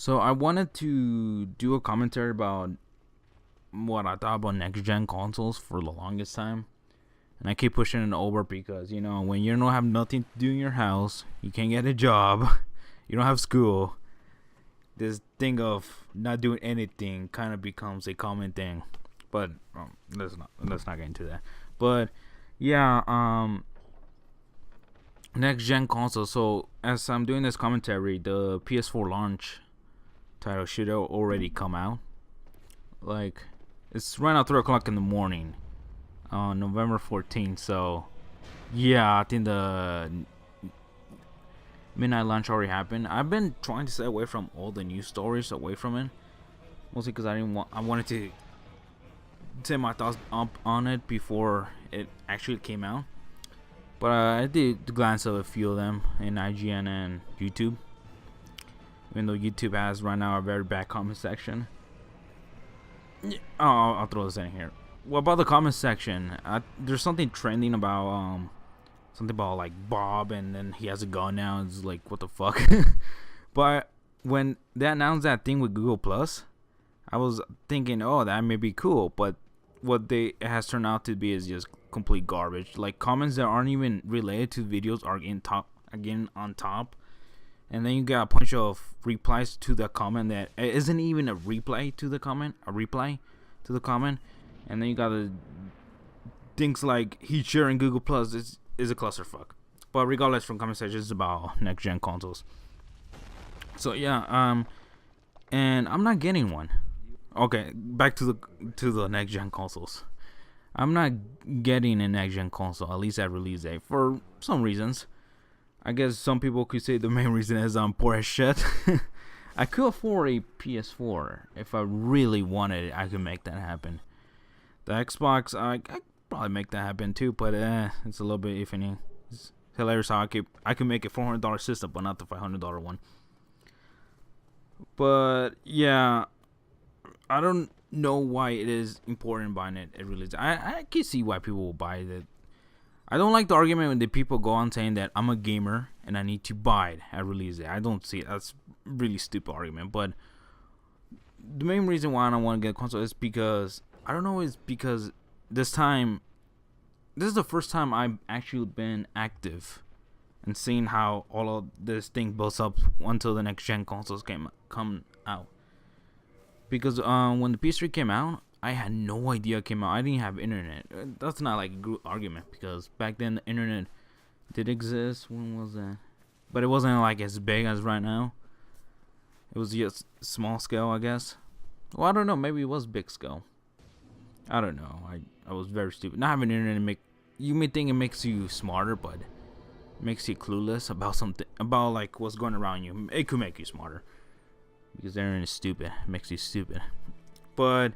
So I wanted to do a commentary about what I thought about next gen consoles for the longest time. And I keep pushing it over because, when you don't have nothing to do in your house, you can't get a job, you don't have school, this thing of not doing anything kind of becomes a common thing. But let's not get into that. But yeah, next gen console. So as I'm doing this commentary, the PS4 launch title should already come out. Like, it's right now 3 o'clock in the morning on November 14th. So yeah, I think the midnight launch already happened. I've been trying to stay away from all the news stories, away from it, mostly because I wanted to say my thoughts up on it before it actually came out. But I did glance at a few of them in IGN and YouTube, even though YouTube has right now a very bad comment section. I'll throw this in here. What about the comment section? There's something trending about something about like Bob, and then he has a gun now. It's like, what the fuck? But when they announced that thing with Google Plus, I was thinking, oh, that may be cool. But what it has turned out to be is just complete garbage. Like, comments that aren't even related to videos are again on top. And then you got a bunch of replies to the comment that isn't even a reply to the comment, and then you got the things like he's sharing Google Plus is a clusterfuck. But regardless, from comment section, it's about next gen consoles. So yeah, and I'm not getting one. Okay, back to the next gen consoles. I'm not getting a next gen console, at least at release date, for some reasons. I guess some people could say the main reason is I'm poor as shit. I could afford a PS4 if I really wanted it. I could make that happen. The Xbox, I could probably make that happen too, but it's a little bit iffy. It's hilarious how I could make a $400 system, but not the $500 one. But yeah, I don't know why it is important buying it at release. I can see why people will buy it. I don't like the argument when the people go on saying that I'm a gamer and I need to buy it at release day. I don't see it. That's a really stupid argument. But the main reason why I don't want to get a console is because, I don't know, is because this is the first time I've actually been active and seeing how all of this thing builds up until the next gen consoles come out. Because when the PS3 came out, I had no idea it came out. I didn't have internet. That's not like a good argument, because back then the internet did exist. When was that? But it wasn't like as big as right now. It was just small scale, I guess. Well, I don't know. Maybe it was big scale. I don't know. I was very stupid. Not having internet you may think it makes you smarter, but it makes you clueless about something, about like what's going around you. It could make you smarter, because the internet is stupid. It makes you stupid. But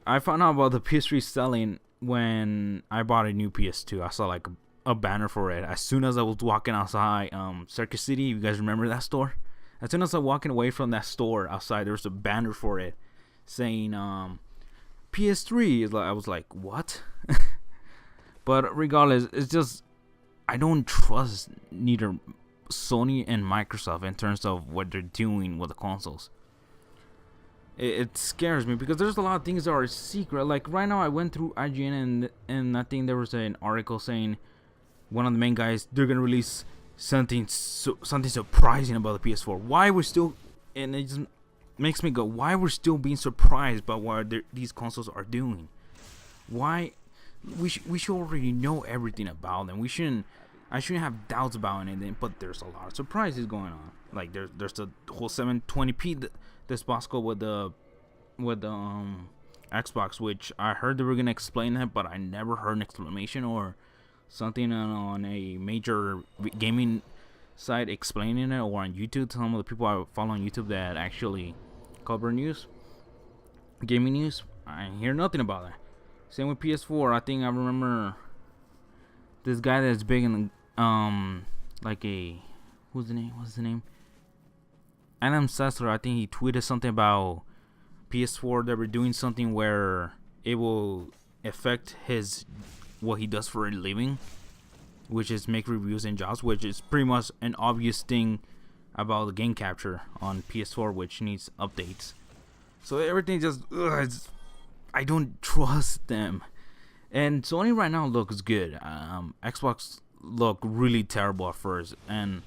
I found out about the PS3 selling when I bought a new PS2. I saw like a banner for it as soon as I was walking outside Circuit City. You guys remember that store? As soon as I was walking away from that store outside, there was a banner for it saying PS3. I was like, what? But regardless, it's just, I don't trust neither Sony and Microsoft in terms of what they're doing with the consoles. It scares me because there's a lot of things that are secret. Like right now, I went through IGN and I think there was an article saying one of the main guys, they're gonna release something surprising about the PS4. Why we're still, and it just makes me go, why we're still being surprised by what these consoles are doing? Why we should already know everything about them. I shouldn't have doubts about anything. But there's a lot of surprises going on. Like there's the whole 720p. This Bosco with the Xbox, which I heard they were gonna explain it, but I never heard an explanation or something on a major gaming site explaining it, or on YouTube. Some of the people I follow on YouTube that actually cover gaming news, I hear nothing about that. Same with PS4. I think I remember this guy that's big in like a what's the name? Adam Sessler, I think he tweeted something about PS4. They were doing something where it will affect what he does for a living, which is make reviews and jobs, which is pretty much an obvious thing about the game capture on PS4, which needs updates. So everything just I don't trust them. And Sony right now looks good. Xbox looked really terrible at first, and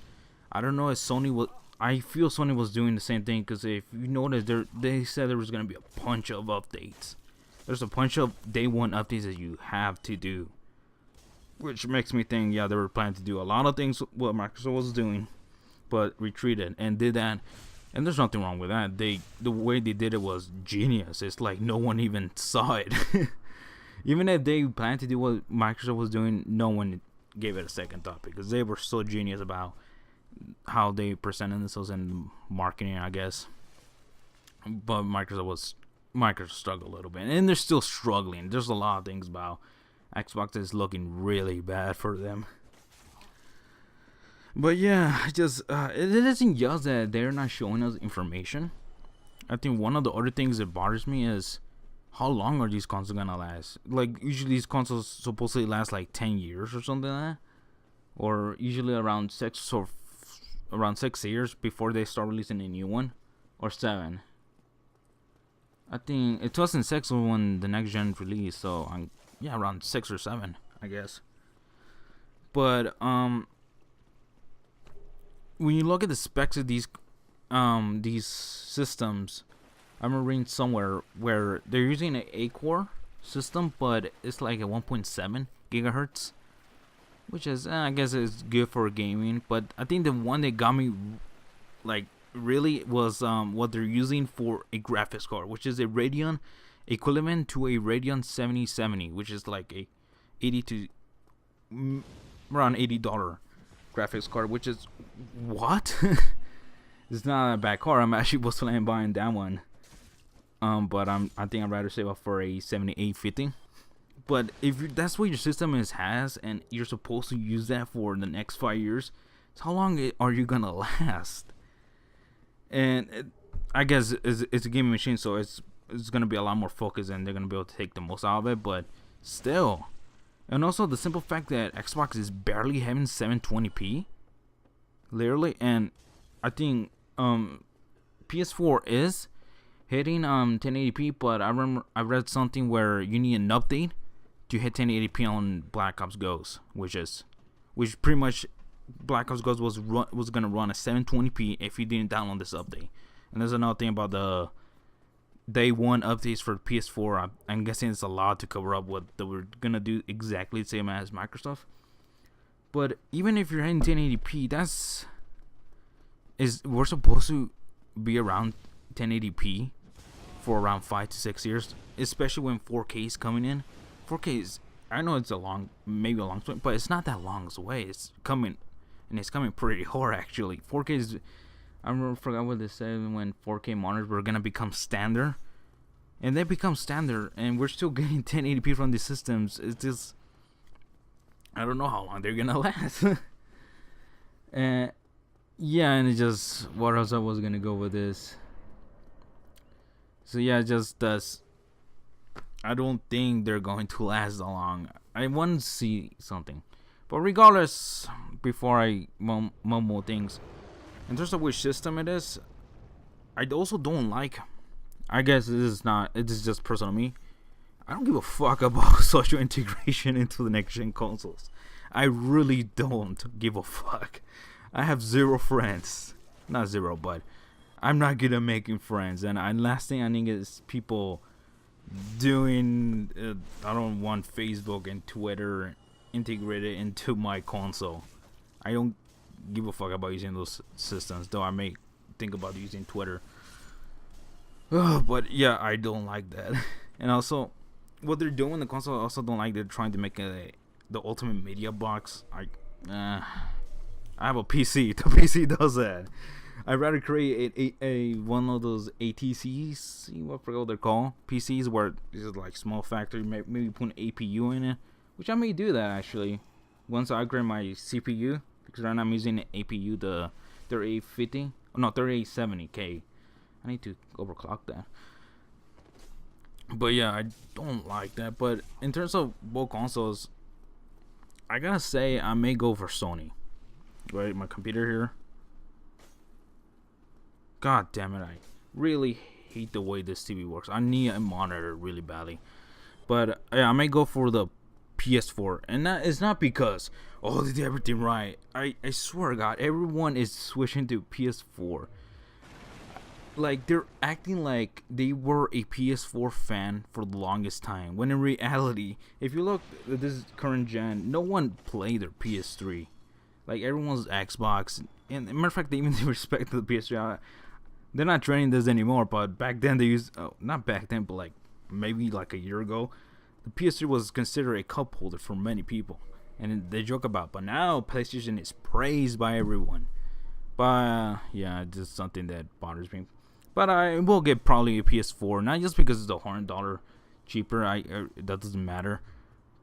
I don't know if Sony was. I feel Sony was doing the same thing, because if you notice, they said there was gonna be a bunch of updates. There's a bunch of day one updates that you have to do, which makes me think, yeah, they were planning to do a lot of things what Microsoft was doing, but retreated and did that. And there's nothing wrong with that. The way they did it was genius. It's like no one even saw it. Even if they planned to do what Microsoft was doing, no one gave it a second thought, because they were so genius about how they presented themselves in marketing, I guess. But Microsoft struggled a little bit, and they're still struggling. There's a lot of things about Xbox is looking really bad for them. But yeah, just it isn't just that they're not showing us information. I think one of the other things that bothers me is how long are these consoles gonna last? Like, usually these consoles supposedly last like 10 years or something like that, or usually around 6 years before they start releasing a new one, or 7. I think it 2006 when the next gen released, so yeah, around 6 or 7, I guess. But when you look at the specs of these systems, I'm reading somewhere where they're using an 8-core system, but it's like a 1.7 gigahertz, which is I guess is good for gaming. But I think the one that got me like really was what they're using for a graphics card, which is a Radeon equivalent to a Radeon 7070, which is like a around $80 graphics card, which is what? It's not a bad card. I'm actually was planning on buying that one. But I think I'd rather save up for a 7850. But if that's what your system has, and you're supposed to use that for the next 5 years, so how long are you gonna last? And I guess it's a gaming machine, so it's gonna be a lot more focused, and they're gonna be able to take the most out of it. But still, and also the simple fact that Xbox is barely having 720p, literally, and I think PS4 is hitting 1080p, but I read something where you need an update to hit 1080p on Black Ops Ghost, which pretty much Black Ops Ghost was gonna run at 720p if you didn't download this update. And there's another thing about the day one updates for PS4. I'm guessing it's a lot to cover up what they were gonna do exactly the same as Microsoft. But even if you're hitting 1080p, we're supposed to be around 1080p for around 5 to 6 years, especially when 4K is coming in. 4K is, I know it's maybe a long swing, but it's not that long away. It's coming, and it's coming pretty hard actually. 4K is, I forgot what they said when 4K monitors were gonna become standard, and they become standard, and we're still getting 1080p from these systems. It's just, I don't know how long they're gonna last. And yeah, and it just, what else I was gonna go with this? So yeah, just I don't think they're going to last that long. I want to see something, but regardless, before I mumble things, in terms of which system it is, I also don't like. I guess this is just personal to me. I don't give a fuck about social integration into the next gen consoles. I really don't give a fuck. I have 0 friends, not 0, but I'm not good at making friends, and last thing I need is people doing. I don't want Facebook and Twitter integrated into my console. I don't give a fuck about using those systems, though I may think about using Twitter. But yeah, I don't like that. And also, what they're doing in the console, I also don't like. They're trying to make the ultimate media box. I have a PC. The PC does that. I'd rather create a one of those ATCs, I forgot what they're called, PCs, where this is like small factory, maybe put an APU in it, which I may do that actually once I upgrade my CPU, because right now I'm using an APU, the 3870K. I need to overclock that. But yeah, I don't like that. But in terms of both consoles, I gotta say I may go for Sony. Right, my computer here. God damn it, I really hate the way this TV works. I need a monitor really badly. But yeah, I may go for the PS4, and that is not because they did everything right. I swear to God, everyone is switching to PS4. Like they're acting like they were a PS4 fan for the longest time, when in reality, if you look at this current gen, no one played their PS3. Like everyone's Xbox, and matter of fact, they even respect the PS3. They're not training this anymore, but back then they used, not back then, but like maybe like a year ago, the PS3 was considered a cup holder for many people, and they joke about. But now PlayStation is praised by everyone. But yeah, it's just something that bothers me. But I will get probably a PS4, not just because it's $100 cheaper. That doesn't matter,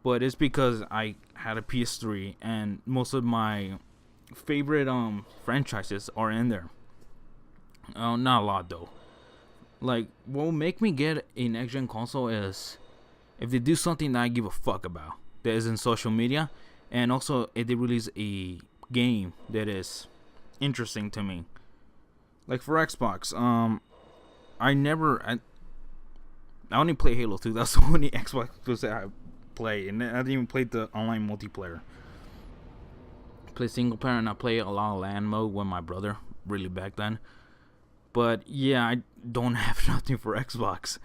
but it's because I had a PS3 and most of my favorite franchises are in there. Not a lot though. Like what will make me get a next gen console is if they do something that I give a fuck about, that is in social media, and also if they release a game that is interesting to me. Like for Xbox, I only play Halo 2. That's the only Xbox that I play, and I didn't even play the online multiplayer. I play single player, and I play a lot of LAN mode with my brother, really back then. But yeah, I don't have nothing for Xbox.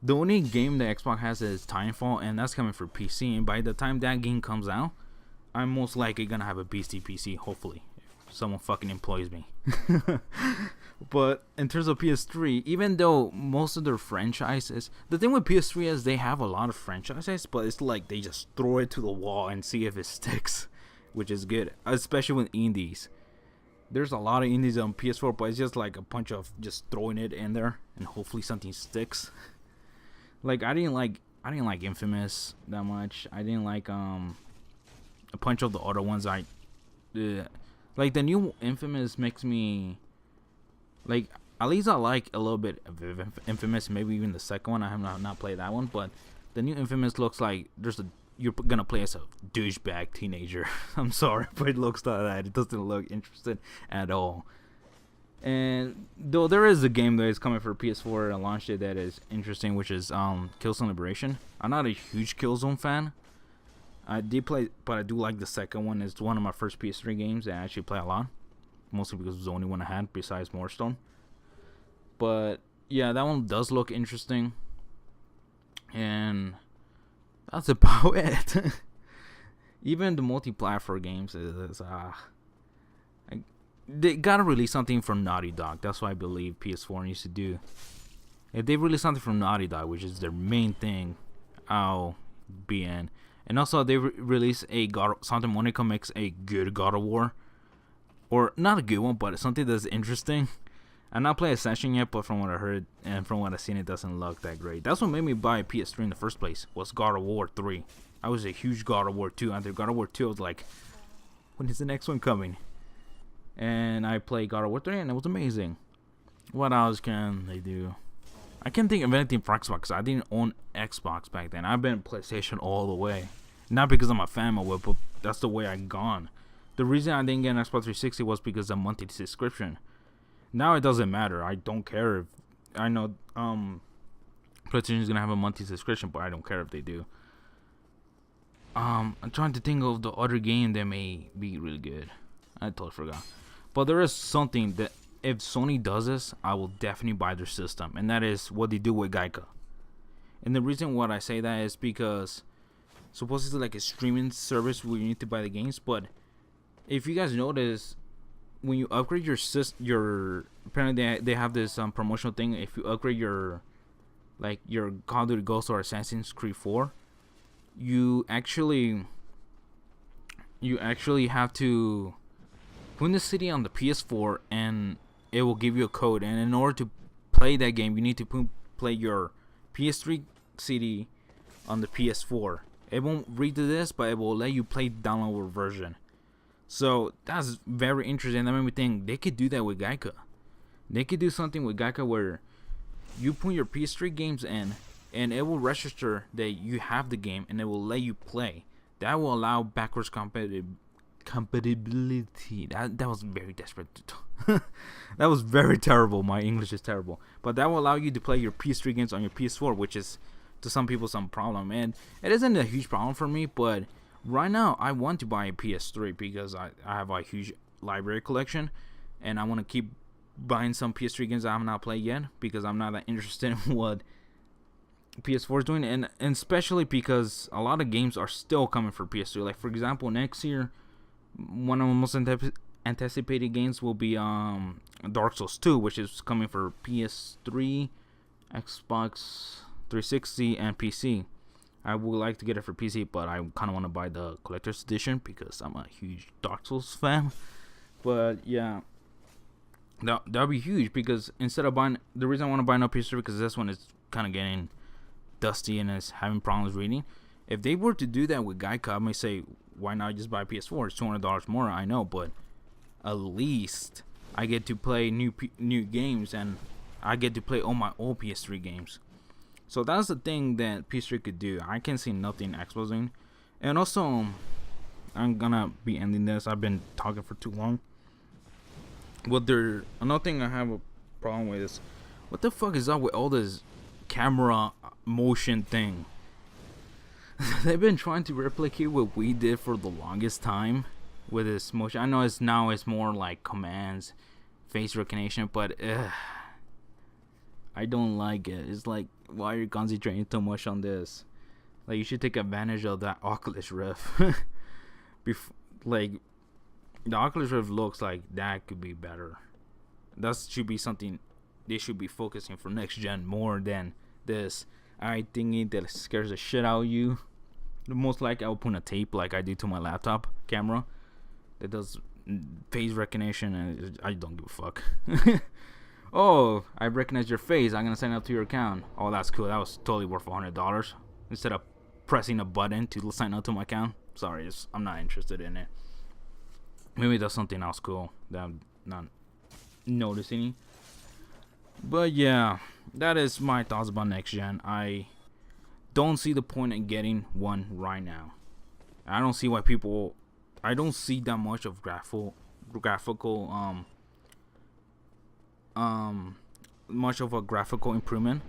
The only game that Xbox has is Titanfall, and that's coming for PC. And by the time that game comes out, I'm most likely gonna have a beastie PC, hopefully. Someone fucking employs me. But in terms of PS3, even though most of their franchises, the thing with PS3 is they have a lot of franchises, but it's like they just throw it to the wall and see if it sticks, which is good, especially with indies. There's a lot of indies on PS4, but it's just like a bunch of just throwing it in there and hopefully something sticks. Like I didn't like Infamous that much. I didn't like a bunch of the other ones. Like the new Infamous makes me like, at least I like a little bit of Infamous, maybe even the second one. I have not played that one, but the new Infamous looks like you're gonna play as a douchebag teenager. I'm sorry, but it looks like that. It doesn't look interesting at all. And though there is a game that is coming for PS4 and launched it that is interesting, which is Killzone Liberation. I'm not a huge Killzone fan. I did play, but I do like the second one. It's one of my first PS3 games that I actually play a lot. Mostly because it was the only one I had besides Moorstone. But yeah, that one does look interesting. And that's about it. Even the multi-platform games they gotta release something from Naughty Dog. That's what I believe PS4 needs to do. If they release something from Naughty Dog, which is their main thing, I'll be in. And also, they release Santa Monica makes a good God of War. Or, not a good one, but something that's interesting. I'm not playing Ascension yet, but from what I heard and from what I've seen, it doesn't look that great. That's what made me buy a PS3 in the first place, was God of War 3. I was a huge God of War 2. After God of War 2, I was like, when is the next one coming? And I played God of War 3, and it was amazing. What else can they do? I can't think of anything for Xbox. I didn't own Xbox back then. I've been PlayStation all the way. Not because I'm a fan of it, but that's the way I've gone. The reason I didn't get an Xbox 360 was because of monthly subscription. Now it doesn't matter. I don't care if... I know PlayStation is going to have a monthly subscription, but I don't care if they do. I'm trying to think of the other game that may be really good. I totally forgot. But there is something that if Sony does this, I will definitely buy their system. And that is what they do with Gaikai. And the reason why I say that is because supposedly like a streaming service where you need to buy the games. But if you guys notice, when you upgrade your apparently they have this promotional thing. If you upgrade your Call of Duty Ghosts or Assassin's Creed 4, you actually have to put in the city on the PS4 and it will give you a code. And in order to play that game, you need to play your PS3 CD on the PS4. It won't read the disc, but it will let you play the downloadable version. So that's very interesting. That made me think they could do that with Gaikai. They could do something with Gaikai where you put your PS3 games in, and it will register that you have the game, and it will let you play. That will allow backwards compatibility. That was very desperate. That was very terrible. My English is terrible. But that will allow you to play your PS3 games on your PS4, which is to some people some problem. And it isn't a huge problem for me, but right now I want to buy a PS3 because I have a huge library collection, and I want to keep buying some PS3 games I have not played yet because I'm not that interested in what PS4 is doing, and especially because a lot of games are still coming for PS3. Like for example, next year, one of the most anticipated games will be Dark Souls 2, which is coming for PS3, Xbox 360, and PC. I would like to get it for PC, but I kind of want to buy the collector's edition because I'm a huge Dark Souls fan. But yeah, that'd be huge because instead of buying, the reason I want to buy no PS3 because this one is kind of getting dusty and is having problems reading. If they were to do that with Gaikai, I may say, why not just buy PS4? It's $200 more, I know, but at least I get to play new games, and I get to play all my old PS3 games. So that's the thing that PS3 could do. I can see nothing exposing. And also, I'm gonna be ending this. I've been talking for too long. Another thing I have a problem with is, what the fuck is up with all this camera motion thing? They've been trying to replicate what we did for the longest time with this motion. I know it's more like commands, face recognition, but I don't like it. It's like, why are you concentrating too much on this? Like, you should take advantage of that Oculus Rift. Like, the Oculus Rift looks like that could be better. That should be something they should be focusing for next gen more than this eye thingy that scares the shit out of you. Most likely I'll put a tape like I do to my laptop camera that does face recognition, and I don't give a fuck. Oh, I recognize your face, I'm gonna sign up to your account. Oh, that's cool. That was totally worth $100 instead of pressing a button to sign up to my account. Sorry, I'm not interested in it. Maybe that's something else cool that I'm not noticing. But yeah, that is my thoughts about next gen. I don't see the point in getting one right now. I don't see why people. I don't see that much of graphical much of a graphical improvement.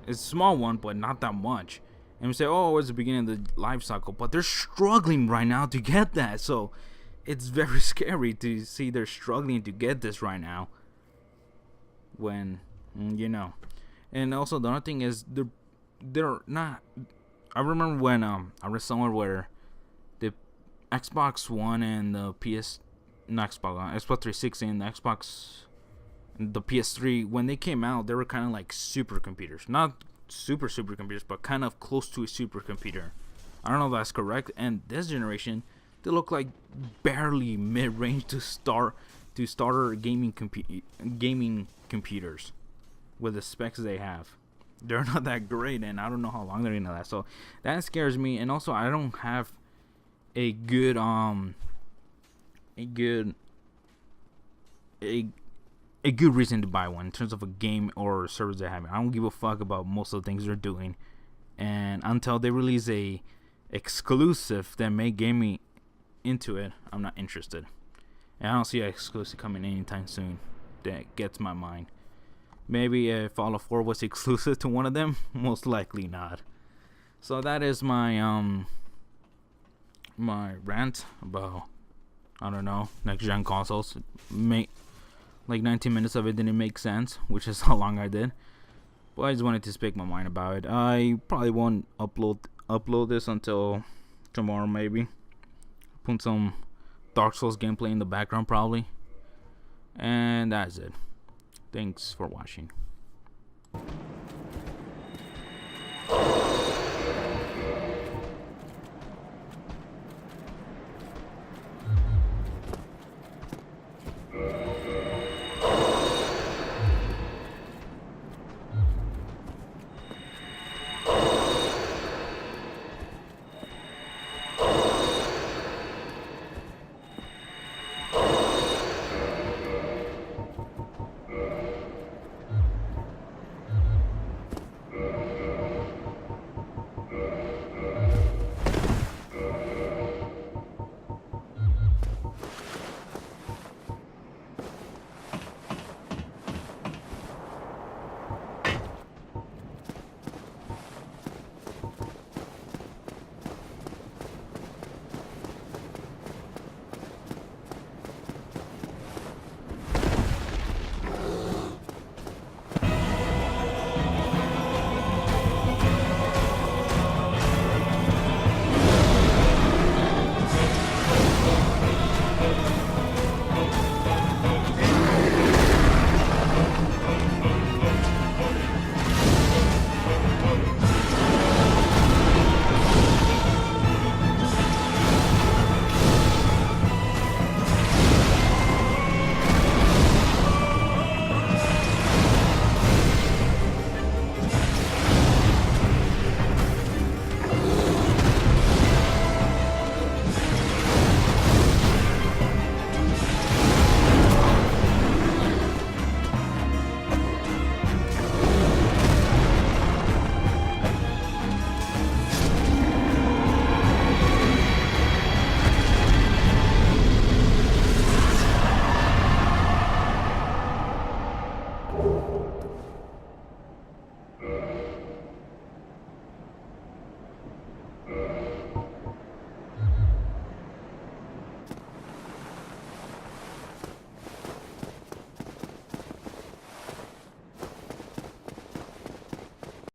It's a small one, but not that much. And we say, oh, it's the beginning of the life cycle, but they're struggling right now to get that. So it's very scary to see they're struggling to get this right now. When and also the other thing is they're not. I remember when I read somewhere where the Xbox One and the Xbox 360 and the PS3, when they came out, they were kind of like supercomputers. Not supercomputers, but kind of close to a supercomputer. I don't know if that's correct. And this generation, they look like barely mid-range to starter gaming computers with the specs they have. They're not that great, and I don't know how long they're gonna last. So that scares me. And also, I don't have a good reason to buy one in terms of a game or service they have. I don't give a fuck about most of the things they're doing, and until they release a exclusive that may get me into it, I'm not interested. And I don't see an exclusive coming anytime soon that gets my mind. Maybe if Fallout 4 was exclusive to one of them, most likely not. So that is my my rant about, I don't know, next gen consoles. Like 19 minutes of it didn't make sense, which is how long I did. But I just wanted to speak my mind about it. I probably won't upload this until tomorrow, maybe. Put some Dark Souls gameplay in the background, probably. And that's it. Thanks for watching.